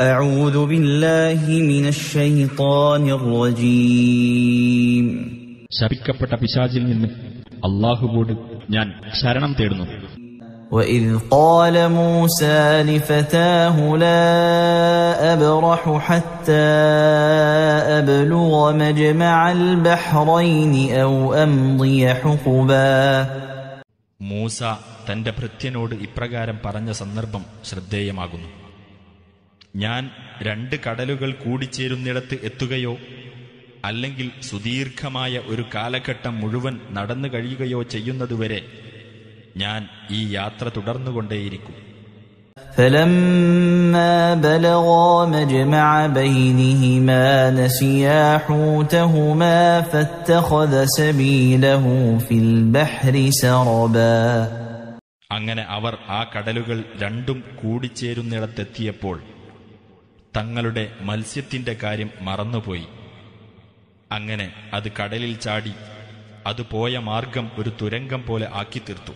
أعوذ بالله من الشيطان الرجيم. ശപിക്കപ്പെട്ട പിശാചിൽ നിന്ന് അല്ലാഹുവോട് ഞാൻ ശരണം തേടുന്നു. وإذ قال موسى لفتاه لا أبرح حتى أبلغ مجمع البحرين أو أمضي حقبا. മൂസ തന്റെ ഭൃത്യനോട് ഇപ്രകാരം പറഞ്ഞ സന്ദർഭം ശ്രദ്ധേയമാകുന്നു. ഞാൻ 2 കടലുകൾ കൂടിച്ചേരുന്നിടത്ത് എത്തുകയോ അല്ലെങ്കിൽ സുദീർഘമായ ഒരു കാലഘട്ടം മുഴുവൻ നടന്നു കഴിയുകയോ ചെയ്യുന്നതുവരെ ഞാൻ ഈ യാത്ര തുടർന്നുകൊണ്ടേയിരിക്കും. فلما بلغا مجمع بينهما نسيا حوتهما فاتخذ سبيله في البحر سربا. അങ്ങനെ അവർ ആ കടലുകൾ രണ്ടും കൂടിച്ചേരുന്നിടത്തെത്തിയപ്പോൾ തങ്ങളുടെ മത്സ്യത്തിന്റെ കാര്യം മറന്നുപോയി. അങ്ങനെ അത് കടലിൽ ചാടി അത് പോയ മാർഗം ഒരു തുരങ്കം പോലെ ആക്കി തീർത്തു.